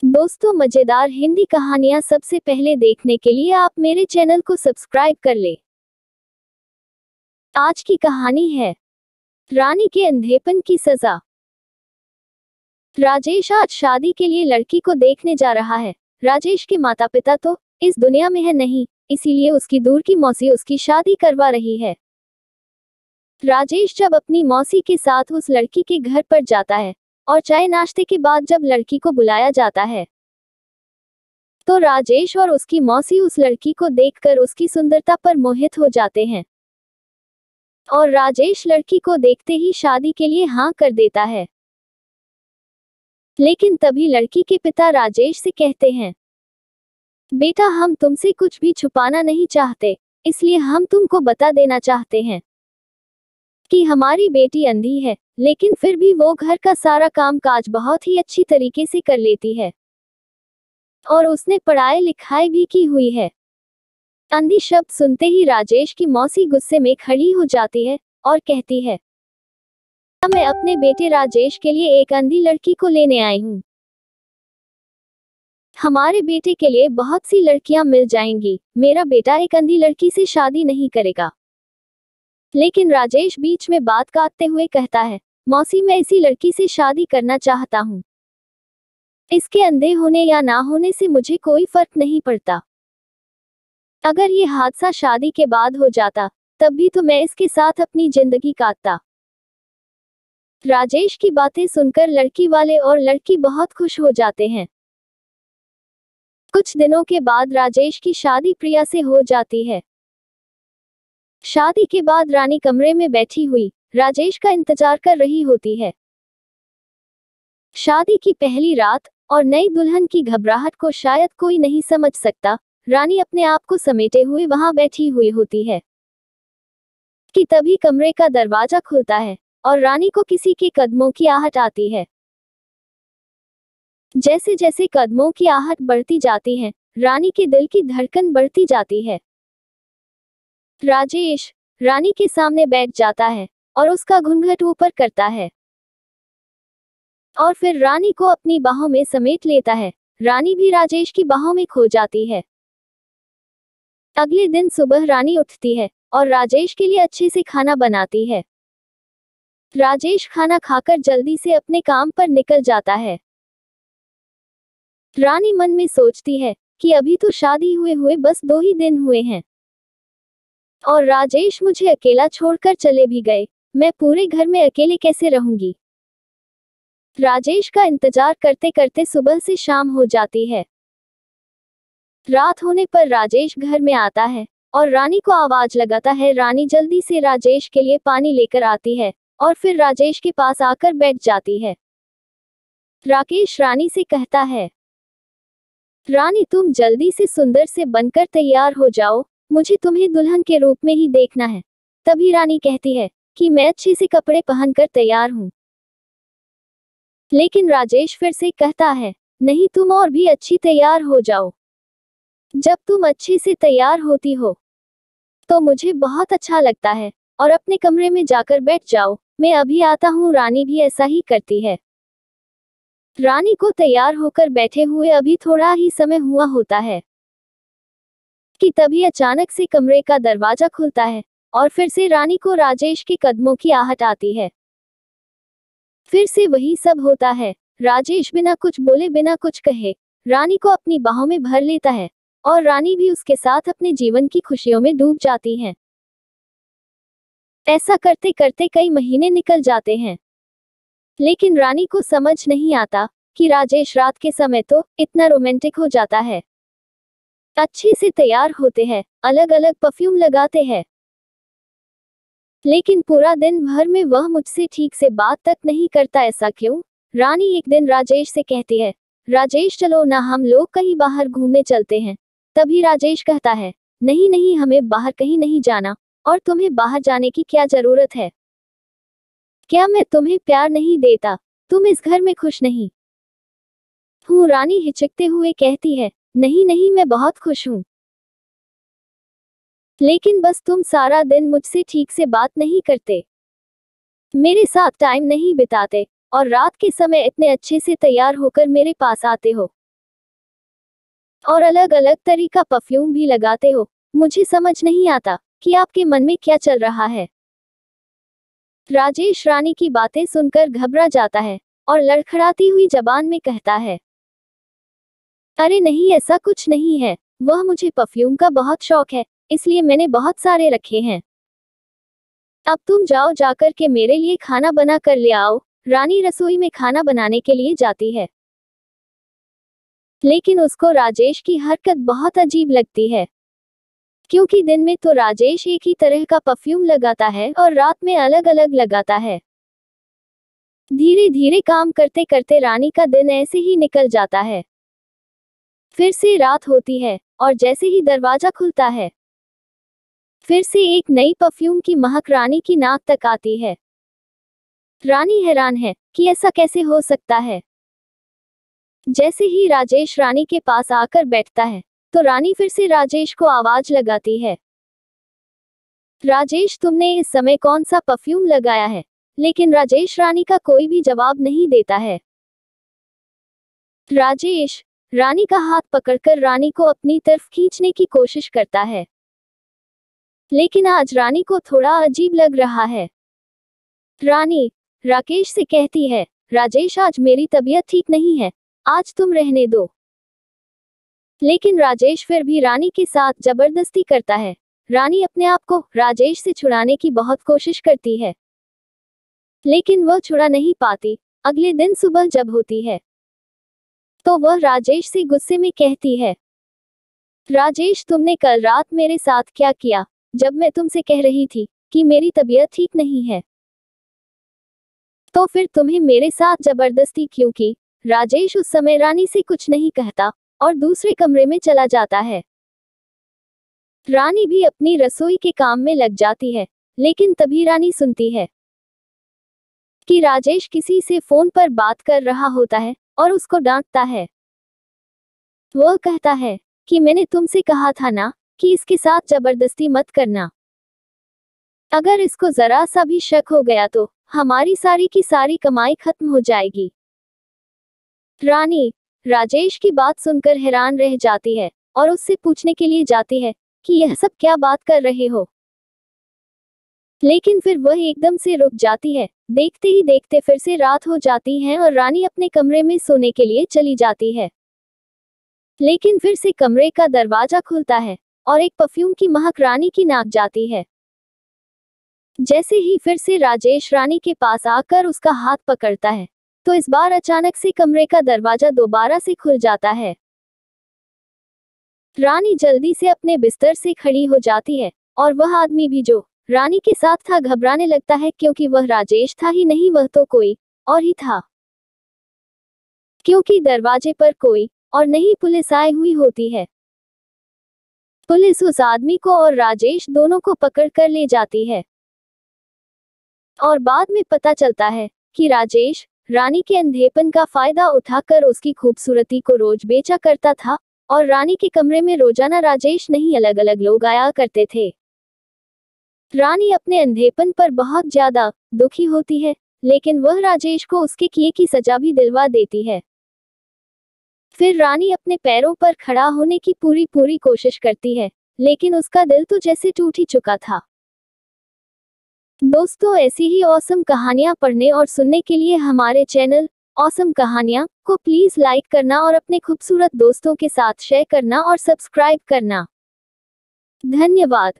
दोस्तों, मजेदार हिंदी कहानियां सबसे पहले देखने के लिए आप मेरे चैनल को सब्सक्राइब कर ले। आज की कहानी है रानी के अंधेपन की सजा। राजेश आज शादी के लिए लड़की को देखने जा रहा है। राजेश के माता पिता तो इस दुनिया में है नहीं, इसीलिए उसकी दूर की मौसी उसकी शादी करवा रही है। राजेश जब अपनी मौसी के साथ उस लड़की के घर पर जाता है और चाय नाश्ते के बाद जब लड़की को बुलाया जाता है तो राजेश और उसकी मौसी उस लड़की को देखकर उसकी सुंदरता पर मोहित हो जाते हैं और राजेश लड़की को देखते ही शादी के लिए हाँ कर देता है। लेकिन तभी लड़की के पिता राजेश से कहते हैं, बेटा, हम तुमसे कुछ भी छुपाना नहीं चाहते, इसलिए हम तुमको बता देना चाहते हैं कि हमारी बेटी अंधी है, लेकिन फिर भी वो घर का सारा काम काज बहुत ही अच्छी तरीके से कर लेती है और उसने पढ़ाई लिखाई भी की हुई है। अंधी शब्द सुनते ही राजेश की मौसी गुस्से में खड़ी हो जाती है और कहती है, मैं अपने बेटे राजेश के लिए एक अंधी लड़की को लेने आई हूँ। हमारे बेटे के लिए बहुत सी लड़कियां मिल जाएंगी, मेरा बेटा एक अंधी लड़की से शादी नहीं करेगा। लेकिन राजेश बीच में बात काटते हुए कहता है, मौसी, मैं इसी लड़की से शादी करना चाहता हूँ। इसके अंधे होने या ना होने से मुझे कोई फर्क नहीं पड़ता। अगर ये हादसा शादी के बाद हो जाता तब भी तो मैं इसके साथ अपनी जिंदगी काटता। राजेश की बातें सुनकर लड़की वाले और लड़की बहुत खुश हो जाते हैं। कुछ दिनों के बाद राजेश की शादी प्रिया से हो जाती है। शादी के बाद रानी कमरे में बैठी हुई राजेश का इंतजार कर रही होती है। शादी की पहली रात और नई दुल्हन की घबराहट को शायद कोई नहीं समझ सकता। रानी अपने आप को समेटे हुए वहां बैठी हुई होती है कि तभी कमरे का दरवाजा खुलता है और रानी को किसी के कदमों की आहट आती है। जैसे जैसे कदमों की आहट बढ़ती जाती है, रानी के दिल की धड़कन बढ़ती जाती है। राजेश रानी के सामने बैठ जाता है और उसका घूंघट ऊपर करता है और फिर रानी को अपनी बाहों में समेट लेता है। रानी भी राजेश की बाहों में खो जाती है। अगले दिन सुबह रानी उठती है और राजेश के लिए अच्छे से खाना बनाती है। राजेश खाना खाकर जल्दी से अपने काम पर निकल जाता है। रानी मन में सोचती है कि अभी तो शादी हुए हुए बस 2 ही दिन हुए हैं और राजेश मुझे अकेला छोड़कर चले भी गए, मैं पूरे घर में अकेले कैसे रहूंगी। राजेश का इंतजार करते करते सुबह से शाम हो जाती है। रात होने पर राजेश घर में आता है और रानी को आवाज लगाता है। रानी जल्दी से राजेश के लिए पानी लेकर आती है और फिर राजेश के पास आकर बैठ जाती है। राकेश रानी से कहता है, रानी, तुम जल्दी से सुंदर से बनकर तैयार हो जाओ, मुझे तुम्हें दुल्हन के रूप में ही देखना है। तभी रानी कहती है कि मैं अच्छे से कपड़े पहनकर तैयार हूँ। लेकिन राजेश फिर से कहता है, नहीं, तुम और भी अच्छी तैयार हो जाओ। जब तुम अच्छे से तैयार होती हो तो मुझे बहुत अच्छा लगता है और अपने कमरे में जाकर बैठ जाओ, मैं अभी आता हूँ। रानी भी ऐसा ही करती है। रानी को तैयार होकर बैठे हुए अभी थोड़ा ही समय हुआ होता है कि तभी अचानक से कमरे का दरवाजा खुलता है और फिर से रानी को राजेश के कदमों की आहट आती है। फिर से वही सब होता है। राजेश बिना कुछ बोले, बिना कुछ कहे रानी को अपनी बाहों में भर लेता है और रानी भी उसके साथ अपने जीवन की खुशियों में डूब जाती है। ऐसा करते करते कई महीने निकल जाते हैं, लेकिन रानी को समझ नहीं आता कि राजेश रात के समय तो इतना रोमांटिक हो जाता है। अच्छे से तैयार होते हैं, अलग अलग परफ्यूम लगाते हैं, लेकिन पूरा दिन भर में वह मुझसे ठीक से बात तक नहीं करता। ऐसा क्यों? रानी एक दिन राजेश से कहती है, राजेश, चलो ना हम लोग कहीं बाहर घूमने चलते हैं। तभी राजेश कहता है, नहीं नहीं, हमें बाहर कहीं नहीं जाना, और तुम्हें बाहर जाने की क्या जरूरत है? क्या मैं तुम्हें प्यार नहीं देता? तुम इस घर में खुश नहीं हूँ? रानी हिचकते हुए कहती है, नहीं नहीं, मैं बहुत खुश हूँ, लेकिन बस तुम सारा दिन मुझसे ठीक से बात नहीं करते, मेरे साथ टाइम नहीं बिताते और रात के समय इतने अच्छे से तैयार होकर मेरे पास आते हो। और अलग अलग तरह का परफ्यूम भी लगाते हो। मुझे समझ नहीं आता कि आपके मन में क्या चल रहा है। राजेश रानी की बातें सुनकर घबरा जाता है और लड़खड़ाती हुई जबान में कहता है, अरे नहीं, ऐसा कुछ नहीं है। वह मुझे परफ्यूम का बहुत शौक है, इसलिए मैंने बहुत सारे रखे हैं। अब तुम जाओ, जाकर के मेरे लिए खाना बना कर ले आओ। रानी रसोई में खाना बनाने के लिए जाती है, लेकिन उसको राजेश की हरकत बहुत अजीब लगती है, क्योंकि दिन में तो राजेश एक ही तरह का परफ्यूम लगाता है और रात में अलग अलग लगाता है। धीरे धीरे काम करते करते रानी का दिन ऐसे ही निकल जाता है। फिर से रात होती है और जैसे ही दरवाजा खुलता है, फिर से एक नई परफ्यूम की महक रानी की नाक तक आती है। रानी हैरान है कि ऐसा कैसे हो सकता है। जैसे ही राजेश रानी के पास आकर बैठता है, तो रानी फिर से राजेश को आवाज लगाती है, राजेश, तुमने इस समय कौन सा परफ्यूम लगाया है? लेकिन राजेश रानी का कोई भी जवाब नहीं देता है। राजेश रानी का हाथ पकड़कर रानी को अपनी तरफ खींचने की कोशिश करता है, लेकिन आज रानी को थोड़ा अजीब लग रहा है। रानी राकेश से कहती है, राजेश, आज मेरी तबीयत ठीक नहीं है, आज तुम रहने दो। लेकिन राजेश फिर भी रानी के साथ जबरदस्ती करता है। रानी अपने आप को राजेश से छुड़ाने की बहुत कोशिश करती है, लेकिन वह छुड़ा नहीं पाती। अगले दिन सुबह जब होती है, तो वह राजेश से गुस्से में कहती है, राजेश, तुमने कल रात मेरे साथ क्या किया, जब मैं तुमसे कह रही थी कि मेरी तबीयत ठीक नहीं है? तो फिर तुम्हें मेरे साथ जबरदस्ती क्यों की? राजेश उस समय रानी से कुछ नहीं कहता और दूसरे कमरे में चला जाता है। रानी भी अपनी रसोई के काम में लग जाती है, लेकिन तभी रानी सुनती है कि राजेश किसी से फोन पर बात कर रहा होता है और उसको डांटता है। वह कहता है कि मैंने तुमसे कहा था ना कि इसके साथ जबरदस्ती मत करना। अगर इसको जरा सा भी शक हो गया तो हमारी सारी की सारी कमाई खत्म हो जाएगी। रानी राजेश की बात सुनकर हैरान रह जाती है और उससे पूछने के लिए जाती है कि यह सब क्या बात कर रहे हो। लेकिन फिर वह एकदम से रुक जाती है। देखते ही देखते फिर से रात हो जाती है और रानी अपने कमरे में सोने के लिए चली जाती है। लेकिन फिर से कमरे का दरवाजा खुलता है और एक परफ्यूम की महक रानी की नाक जाती है। जैसे ही फिर से राजेश रानी के पास आकर उसका हाथ पकड़ता है, तो इस बार अचानक से कमरे का दरवाजा दोबारा से खुल जाता है। रानी जल्दी से अपने बिस्तर से खड़ी हो जाती है और वह आदमी भी जो रानी के साथ था घबराने लगता है, क्योंकि वह राजेश था ही नहीं, वह तो कोई और ही था। क्योंकि दरवाजे पर कोई और नहीं पुलिस आई हुई होती है। पुलिस उस आदमी को और राजेश दोनों को पकड़ कर ले जाती है और बाद में पता चलता है कि राजेश रानी के अंधेपन का फायदा उठाकर उसकी खूबसूरती को रोज बेचा करता था और रानी के कमरे में रोजाना राजेश नहीं अलग अलग लोग आया करते थे। रानी अपने अंधेपन पर बहुत ज्यादा दुखी होती है, लेकिन वह राजेश को उसके किए की सजा भी दिलवा देती है। फिर रानी अपने पैरों पर खड़ा होने की पूरी कोशिश करती है, लेकिन उसका दिल तो जैसे टूट ही चुका था। दोस्तों, ऐसी ही ऑसम कहानियां पढ़ने और सुनने के लिए हमारे चैनल ऑसम कहानियां को प्लीज लाइक करना और अपने खूबसूरत दोस्तों के साथ शेयर करना और सब्सक्राइब करना। धन्यवाद।